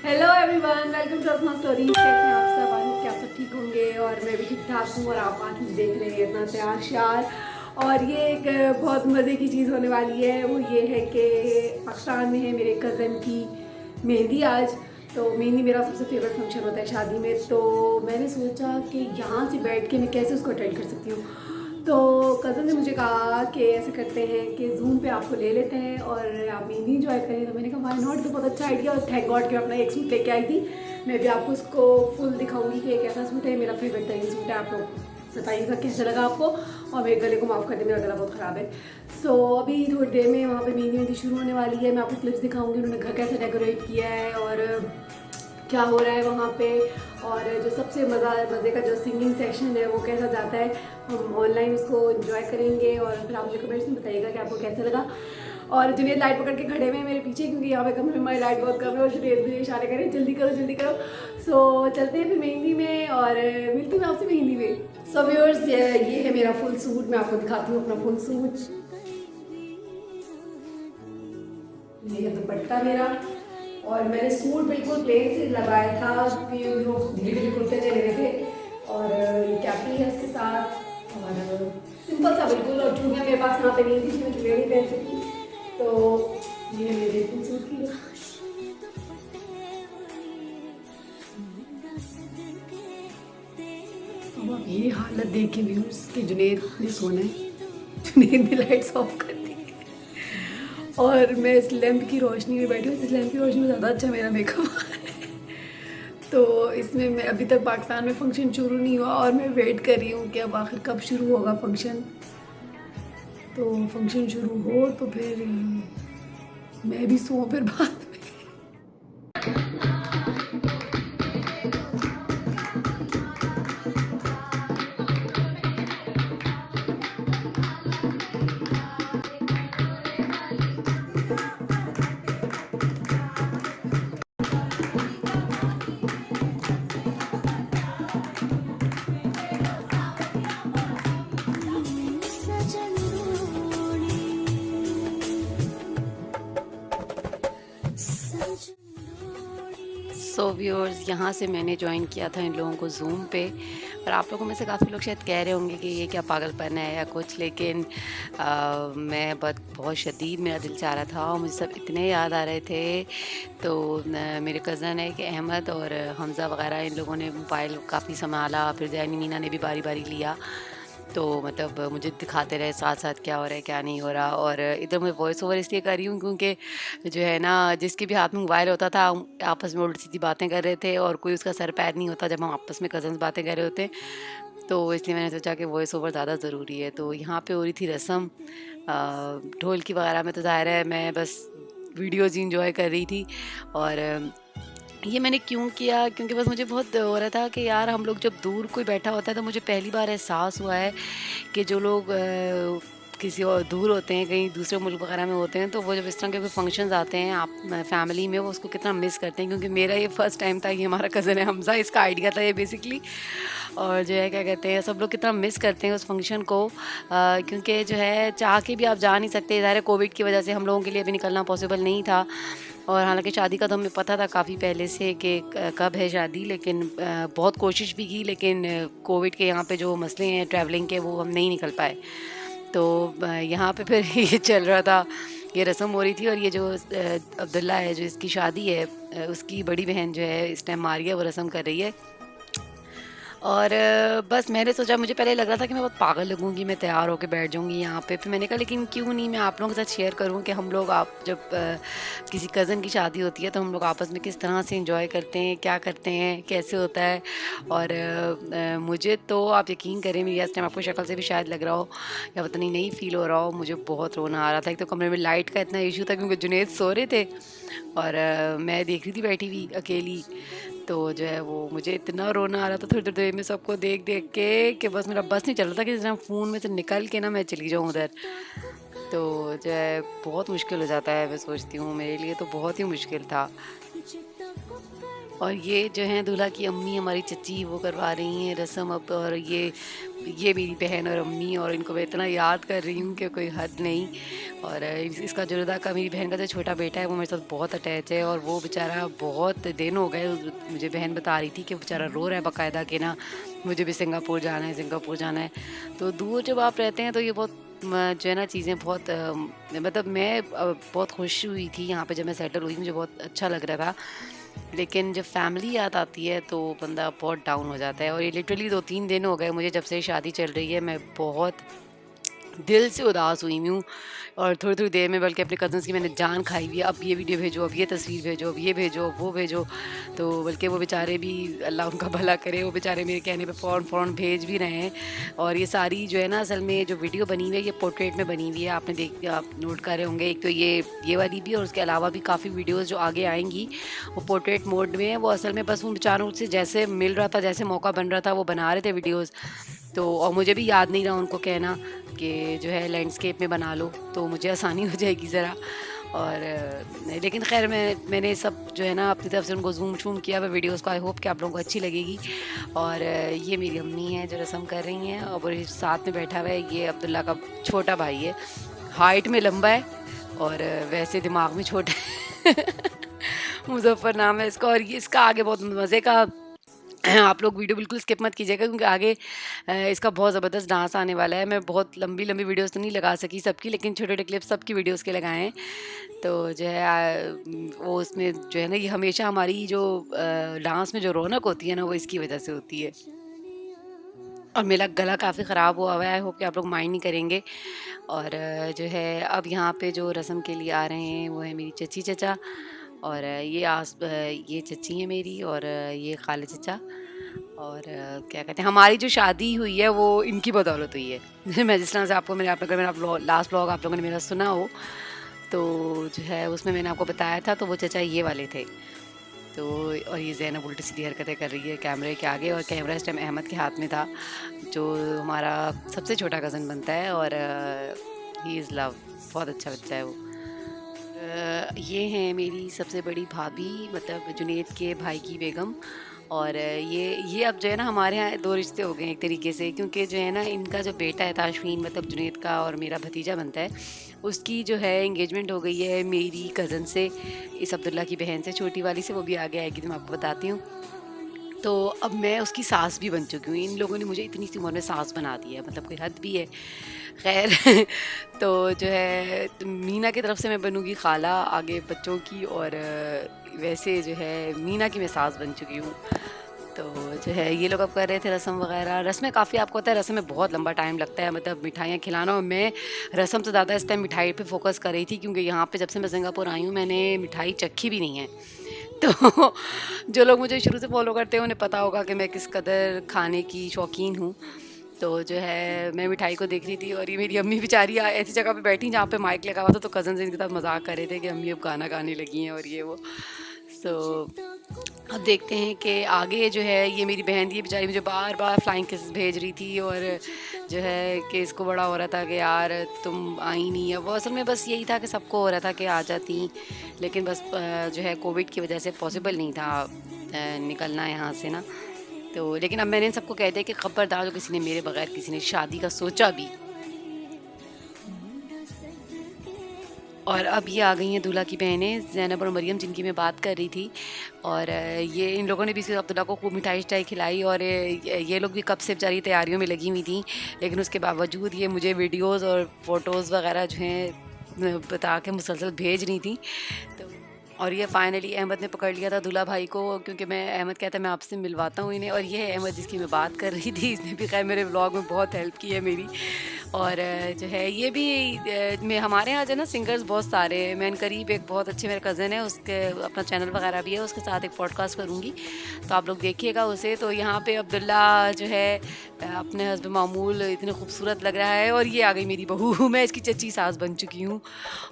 Hello everyone, welcome to अपना story. कैसे हैं आप सब? आई होप कि आप सब ठीक होंगे और मैं भी ठीक ठाक हूँ। और आप आज देख रहे हैं इतना तैयार श्यार। और ये एक बहुत मज़े की चीज़ होने वाली है, वो ये है कि पाकिस्तान में है मेरे कज़न की मेहंदी आज। तो मेहंदी मेरा सबसे फेवरेट फंक्शन होता है शादी में। तो मैंने सोचा कि यहाँ से बैठ के मैं कैसे उसको अटेंड कर सकती हूँ। तो कज़न ने मुझे कहा कि ऐसे करते हैं कि जूम पे आपको ले लेते हैं और आप मेहंदी इंजॉय करें। तो मैंने कहा वाई नॉट, तो बहुत अच्छा आइडिया। और थैंक गॉड कि मैं अपना एक सूट लेके आई थी। मैं भी आपको उसको फुल दिखाऊंगी कि कैसा सूट है। मेरा फेवरेट तरीन सूट है। आप लोग बताइएगा कैसा लगा आपको। और मेरे गले को माफ़ कर दे, मेरा गला बहुत ख़राब है। सो अभी थोड़ी देर में वहाँ पर मेहंदी शुरू होने वाली है। मैं आपको क्लिप्स दिखाऊँगी उन्होंने घर कैसे डेकोरेट किया है और क्या हो रहा है वहाँ पे। और जो सबसे मज़े का जो सिंगिंग सेक्शन है वो कैसा जाता है, हम ऑनलाइन उसको एंजॉय करेंगे। और फिर आप मुझे कमेंट्स में बताइएगा कि आपको कैसा लगा। और जुनेद लाइट पकड़ के खड़े हुए हैं मेरे पीछे, क्योंकि यहाँ पे कमरे में लाइट बहुत कम है और जुनेद मुझे इशारे करें जल्दी करो जल्दी करो। सो चलते हैं फिर मेहंदी में और मिलती हूँ आपसे मेहंदी में। सो व्यूअर्स, ये है मेरा फुल सूट। मैं आपको दिखाती हूँ अपना फुल सूट। ये है दुपट्टा मेरा। और मैंने सूट बिल्कुल प्लेन से लगाया था क्योंकि लोग ढीले ढीले कुर्ते चले गए थे। और ये कैपरी है इसके साथ और सिंपल सा बिल्कुल। और चूड़ियाँ मेरे पास यहाँ पे नहीं थी, मैं चूड़ियाँ नहीं पहन सकी। तो ये मेरे फुल सूट की अब आप ये हालत देखे व्यूअर्स कि जुनेद ने सोना है। जुनेद ने लाइट्स ऑफ कर दी और मैं इस लैंप की रोशनी में बैठी हूँ। इस लैंप की रोशनी में ज़्यादा अच्छा मेरा मेकअप तो इसमें मैं अभी तक पाकिस्तान में फ़ंक्शन शुरू नहीं हुआ और मैं वेट कर रही हूँ कि अब आखिर कब शुरू होगा फ़ंक्शन। तो फंक्शन शुरू हो तो फिर मैं भी सोऊं फिर बाद में। सो व्यूअर्स, यहाँ से मैंने ज्वाइन किया था इन लोगों को ज़ूम पे। और आप लोगों में से काफ़ी लोग शायद कह रहे होंगे कि ये क्या पागलपन है या कुछ, लेकिन मैं बहुत शदीद मेरा दिल चाह रहा था और मुझे सब इतने याद आ रहे थे। तो मेरे कज़न है कि अहमद और हमज़ा वगैरह, इन लोगों ने मोबाइल काफ़ी संभाला, फिर जैनी मीना ने भी बारी बारी लिया। तो मतलब मुझे दिखाते रहे साथ साथ क्या हो रहा है क्या नहीं हो रहा। और इधर मैं वॉइस ओवर इसलिए कर रही हूँ क्योंकि जो है ना, जिसके भी हाथ में मोबाइल होता था आपस में उल्टी सीधी बातें कर रहे थे और कोई उसका सर पैर नहीं होता जब हम आपस में कज़न्स बातें कर रहे होते। तो इसलिए मैंने सोचा कि वॉइस ओवर ज़्यादा ज़रूरी है। तो यहाँ पे हो रही थी रस्म ढोलकी वगैरह में। तो ज़ाहिर है मैं बस वीडियोज़ ही इंजॉय कर रही थी। और ये मैंने क्यों किया, क्योंकि बस मुझे बहुत हो रहा था कि यार हम लोग जब दूर कोई बैठा होता है तो मुझे पहली बार एहसास हुआ है कि जो लोग किसी और दूर होते हैं, कहीं दूसरे मुल्क वगैरह में होते हैं, तो वो जब इस तरह के कोई फंक्शंस आते हैं आप फैमिली में, वो उसको कितना मिस करते हैं। क्योंकि मेरा ये फर्स्ट टाइम था। ये हमारा कज़न है हमज़ा, इसका आइडिया था ये बेसिकली। और जो है क्या कहते हैं, सब लोग कितना मिस करते हैं उस फंक्शन को। क्योंकि जो है चाह के भी आप जा नहीं सकते, ज़ाहिर है कोविड की वजह से हम लोगों के लिए भी निकलना पॉसिबल नहीं था। और हालांकि शादी का तो हमें पता था काफ़ी पहले से कि कब है शादी, लेकिन बहुत कोशिश भी की, लेकिन कोविड के यहाँ पे जो मसले हैं ट्रैवलिंग के, वो हम नहीं निकल पाए। तो यहाँ पे फिर ये चल रहा था, ये रस्म हो रही थी। और ये जो अब्दुल्ला है जो इसकी शादी है, उसकी बड़ी बहन जो है इस टाइम मारिया, वो रस्म कर रही है। और बस मैंने सोचा, मुझे पहले लग रहा था कि मैं बहुत पागल लगूंगी, मैं तैयार होकर बैठ जाऊंगी यहाँ पे। फिर मैंने कहा लेकिन क्यों नहीं, मैं आप लोगों के साथ शेयर करूँ कि हम लोग, आप जब किसी कज़न की शादी होती है तो हम लोग आपस में किस तरह से इंजॉय करते हैं, क्या करते हैं, कैसे होता है। और मुझे तो आप यकीन करें, मेरी इस टाइम आपको शक्ल से भी शायद लग रहा हो या पता नहीं फ़ील हो रहा हो, मुझे बहुत रोना आ रहा था। एक तो कमरे में लाइट का इतना इशू था क्योंकि जुनेद सो रहे थे और मैं देख रही थी बैठी हुई अकेली। तो जो है वो मुझे इतना रोना आ रहा था थोड़ी थोड़ी देर में सबको देख देख के कि बस मेरा बस नहीं चल रहा था कि जिस तरह फ़ोन में से निकल के ना मैं चली जाऊँ उधर। तो जो है बहुत मुश्किल हो जाता है, मैं सोचती हूँ मेरे लिए तो बहुत ही मुश्किल था। और ये जो है दूल्हा की अम्मी, हमारी चची, वो करवा रही हैं रस्म अब। और ये मेरी बहन और अम्मी, और इनको मैं इतना याद कर रही हूँ कि कोई हद नहीं। और इसका जुर्दा का, मेरी बहन का जो छोटा बेटा है वो मेरे साथ बहुत अटैच है। और वो बेचारा बहुत दिन हो गए, मुझे बहन बता रही थी कि बेचारा रो रहा है बाकायदा कि ना मुझे भी सिंगापुर जाना है, सिंगापुर जाना है। तो दूर जब आप रहते हैं तो ये बहुत जो है ना चीज़ें बहुत मतलब मैं बहुत खुश हुई थी यहाँ पे जब मैं सेटल हुई, मुझे बहुत अच्छा लग रहा था। लेकिन जब फैमिली याद आती है तो बंदा बहुत डाउन हो जाता है। और ये लिटरली 2-3 दिन हो गए मुझे जब से शादी चल रही है, मैं बहुत दिल से उदास हुई हूँ। और थोड़ी-थोड़ी देर में बल्कि अपने कज़न्स की मैंने जान खाई हुई है, अब ये वीडियो भेजो, अब ये तस्वीर भेजो, अब ये भेजो, अब वो भेजो। तो बल्कि वो बेचारे भी, अल्लाह उनका भला करे, वो बेचारे मेरे कहने पे फ़ौरन भेज भी रहे हैं। और ये सारी जो है ना असल में जो वीडियो बनी हुई है ये पोर्ट्रेट में बनी हुई है, आप नोट कर रहे होंगे। एक तो ये वाली भी, और उसके अलावा भी काफ़ी वीडियोज़ जो आगे आएँगी वो पोर्ट्रेट मोड में है। वो असल में बस उन बेचारों से जैसे मिल रहा था, जैसे मौका बन रहा था वो बना रहे थे वीडियोज़। तो और मुझे भी याद नहीं रहा उनको कहना कि जो है लैंडस्केप में बना लो, तो मुझे आसानी हो जाएगी ज़रा। और लेकिन ख़ैर मैंने सब जो है ना अपनी तरफ से उनको ज़ूम शूम किया हुआ वीडियोज़ को। आई होप कि आप लोगों को अच्छी लगेगी। और ये मेरी अम्मी हैं जो रस्म कर रही हैं, और वो साथ में बैठा हुआ है, ये अब्दुल्ला का छोटा भाई है। हाइट में लंबा है और वैसे दिमाग में छोटा है। मुज़फ़्फ़र नाम है इसका। और ये इसका आगे बहुत मज़े का, आप लोग वीडियो बिल्कुल स्किप मत कीजिएगा क्योंकि आगे इसका बहुत ज़बरदस्त डांस आने वाला है। मैं बहुत लंबी-लंबी वीडियोज़ तो नहीं लगा सकी सबकी, लेकिन छोटे-छोटे क्लिप्स सबकी वीडियोज़ के लगाए हैं। तो जो है वो उसमें जो है ना, ये हमेशा हमारी जो डांस में जो रौनक होती है ना, वो इसकी वज़ह से होती है। और मेरा गला काफ़ी ख़राब हुआ हुआ है, आई होप कि आप लोग माइंड नहीं करेंगे। और जो है अब यहाँ पे जो रस्म के लिए आ रहे हैं वो है मेरी चची चचा। और ये चची है मेरी, और ये खाले चचा। और क्या कहते हैं, हमारी जो शादी हुई है वो इनकी बदौलत हुई है। मैं जिस तरह से आपको मैंने, आप अगर मेरा लास्ट व्लॉग आप लोगों ने मेरा सुना हो तो जो है उसमें मैंने आपको बताया था, तो वो चचा ये वाले थे। तो और ये ज़ैनब उल्टी सीधी हरकतें कर रही है कैमरे के आगे, और कैमरा इस टाइम अहमद के हाथ में था, जो हमारा सबसे छोटा कज़न बनता है। और ही इज़ लव, बहुत अच्छा बच्चा है वो। ये हैं मेरी सबसे बड़ी भाभी, मतलब जुनेद के भाई की बेगम। और ये अब जो है ना हमारे यहाँ 2 रिश्ते हो गए हैं एक तरीके से, क्योंकि जो है ना इनका जो बेटा है ताशफीन, मतलब जुनेद का और मेरा भतीजा बनता है, उसकी जो है एंगेजमेंट हो गई है मेरी कज़न से, इस अब्दुल्ला की बहन से, छोटी वाली से। वो भी आगे आएगी तो मैं आपको बताती हूँ। तो अब मैं उसकी सास भी बन चुकी हूँ। इन लोगों ने मुझे इतनी सी उम्र में सास बना दी है, मतलब कोई हद भी है। ख़ैर तो जो है मीना की तरफ से मैं बनूँगी ख़ाला आगे बच्चों की, और वैसे जो है मीना की मैं सास बन चुकी हूँ। तो जो है ये लोग अब कर रहे थे रस्म वग़ैरह। रस्में काफ़ी, आपको पता है रस्म में बहुत लंबा टाइम लगता है, मतलब मिठाइयाँ खिलाना। और मैं रस्म से ज़्यादा इस टाइम मिठाई पे फ़ोकस कर रही थी, क्योंकि यहाँ पे जब से मैं सिंगापुर आई हूँ मैंने मिठाई चखी भी नहीं है। तो जो लोग मुझे शुरू से फ़ॉलो करते हैं उन्हें पता होगा कि मैं किस कदर खाने की शौकीन हूँ। तो जो है मैं मिठाई को देख रही थी, और ये मेरी अम्मी बेचारी ऐसी जगह पे बैठी जहाँ पे माइक लगा हुआ था, तो कज़न्स इनके साथ मज़ाक कर रहे थे कि अम्मी अब गाना गाने लगी हैं और ये वो। सो अब देखते हैं कि आगे जो है ये मेरी बहन थी, ये बेचारी मुझे बार-बार फ्लाइंग किसेस भेज रही थी, और जो है कि इसको बड़ा हो रहा था कि यार तुम आई नहीं। अब वो असल में बस यही था कि सबको हो रहा था कि आ जाती, लेकिन बस जो है कोविड की वजह से पॉसिबल नहीं था निकलना यहाँ से ना। तो लेकिन अब मैंने इन सबको कह दिया कि खबरदार जो किसी ने मेरे बगैर किसी ने शादी का सोचा भी। और अब ये आ गई हैं दूल्हा की बहनें ज़ैनब और मरियम, जिनकी मैं बात कर रही थी। और ये इन लोगों ने भी इस अब्दुल्ला को खूब मिठाई-विठाई खिलाई, और ये लोग भी कब से बेचारी तैयारियों में लगी हुई थी। लेकिन उसके बावजूद ये मुझे वीडियोज़ और फ़ोटोज़ वग़ैरह जो हैं बता के मुसलसल भेज रही थी। तो और ये फाइनली अहमद ने पकड़ लिया था दूल्हा भाई को, क्योंकि मैं अहमद कहता है मैं आपसे मिलवाता हूँ इन्हें, और ये है अहमद जिसकी मैं बात कर रही थी। इसने भी खैर मेरे व्लॉग में बहुत हेल्प की है मेरी। और जो है ये भी मैं हमारे यहाँ जो है ना सिंगर्स बहुत सारे हैं। मैं करीब एक बहुत अच्छे मेरे कज़न है, उसके अपना चैनल वगैरह भी है, उसके साथ एक पॉडकास्ट करूँगी, तो आप लोग देखिएगा उसे। तो यहाँ पे अब्दुल्ला जो है अपने हस्बैंड मामूल इतने खूबसूरत लग रहा है, और ये आ गई मेरी बहू। मैं इसकी चच्ची सास बन चुकी हूँ।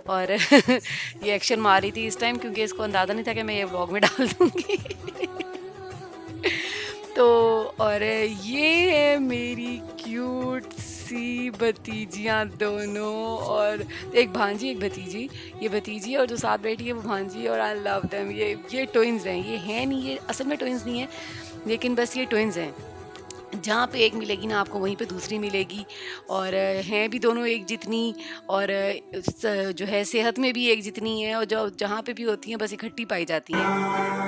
और ये एक्शन मार रही थी इस टाइम, क्योंकि इसको अंदाज़ा नहीं था कि मैं ये व्लॉग में डाल दूँगी। तो और ये है मेरी क्यूट सी भतीजियाँ दोनों, और एक भांजी एक भतीजी। ये भतीजी और जो साथ बैठी है वो भांजी, और आई लव देम। ये ट्विन्स हैं, ये हैं नहीं, ये असल में ट्विन्स नहीं है, लेकिन बस ये ट्विन्स हैं। जहाँ पे एक मिलेगी ना आपको वहीं पे दूसरी मिलेगी, और हैं भी दोनों एक जितनी, और जो है सेहत में भी एक जितनी है, और जो जहाँ पे भी होती हैं बस इकट्ठी पाई जाती हैं।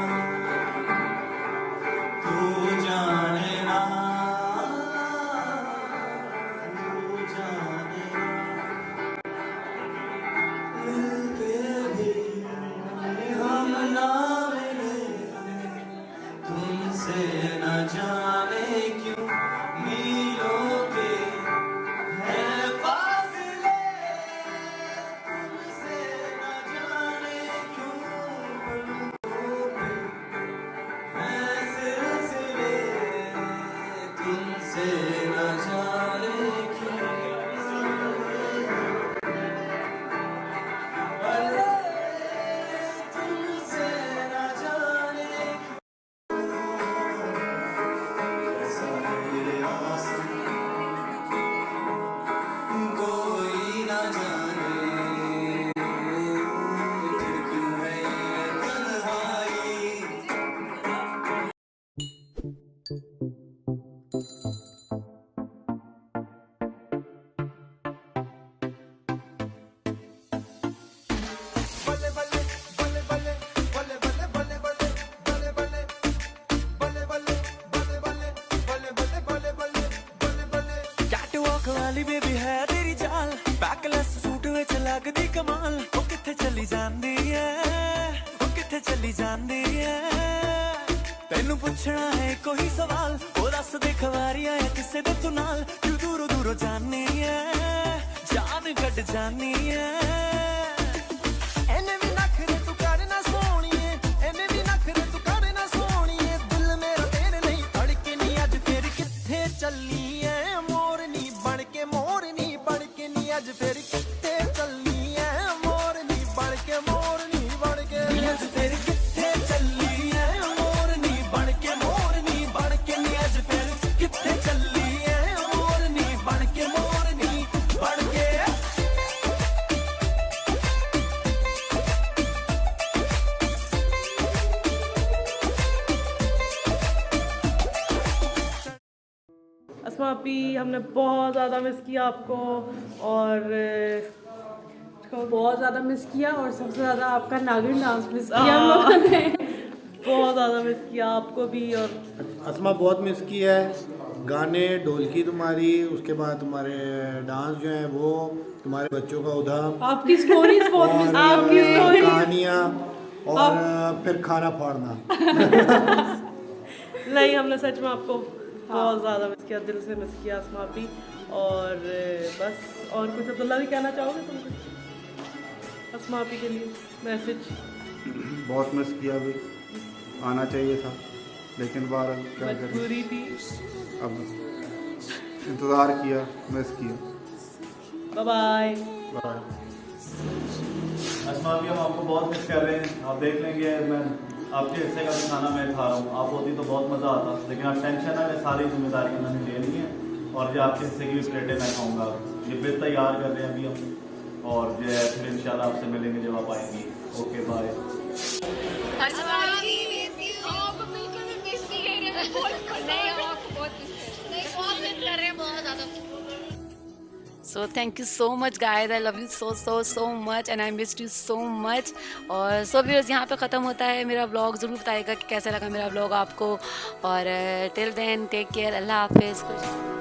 वाली बेबी है तेरी चाल, बैकलेस सूट विच लगदी कमाल। ओ किथे चली जांदी है, ओ किथे चली जांदी है, तेनू पुछना है कोई सवाल। ओ दस दे खवारी आया किसे दे तू नाल, क्यों दूरों दूरों जानी है, जान कट जानी है। एने भी नखरे तू करना सोहणीए, एने भी नखरे तू करना सोहणीए, दिल मेरा तेरे नहीं धड़के नी अज फिर किथे चली है। आज फिर किथे चलनी है, मोरनी बन के, मोरनी बन के। आज फिर किथे चलनी है, मोरनी बन के, मोरनी बन के। नी आज फिर किथे चलनी है, मोरनी बन के, मोरनी बन के। अस्मा आपी, हमने बहुत ज़्यादा मिस किया आपको, और बहुत ज़्यादा मिस किया, और सबसे ज़्यादा आपका नागिन डांस मिस किया हम लोगों ने। बहुत ज़्यादा मिस किया आपको भी। और अस्मा बहुत मिस किया है, गाने, ढोलकी तुम्हारी, उसके बाद तुम्हारे डांस जो हैं वो, तुम्हारे बच्चों का उधम, आपकी स्टोरीज बहुत मिस किया, आपकी स्टोरी, कहानियाँ, और फिर खाना फाड़ना। नहीं, हमने सच में आपको बहुत ज़्यादा मिस किया, दिल से मिस किया अस्मा आपी। और बस, और कुछ अब्दुल्ला भी कहना चाहोगे तुम कुछ अस्मा आपी के लिए मैसेज? बहुत मिस किया, भी आना चाहिए था, लेकिन बहरहाल क्या करें, मजबूरी थी। अब इंतज़ार किया, मिस किया। Bye bye. बाय। अस्मा भी हम आपको बहुत मिस कर रहे हैं। आप देख लेंगे, मैं आपके हिस्से का भी खाना मैं खा रहा हूँ, आप होती तो बहुत मज़ा आता, लेकिन आप टेंशन है, मैं सारी जिम्मेदारियाँ मैंने ले ली हैं, और जो आपके हिस्से की भी प्लेटें मैं खाऊँगा। ये बिल तैयार कर रहे हैं अभी हम, और जो है फिर इंशाल्लाह आपसे मिलेंगे जब आप आएंगी। Okay bye. So thank you so much guys, I love you so much and I missed you so much। और सो व्यूअर्स, यहाँ पे ख़त्म होता है मेरा व्लॉग। ज़रूर बताइएगा कि कैसा लगा मेरा व्लॉग आपको, और टिल देन टेक केयर, अल्लाह हाफिज़।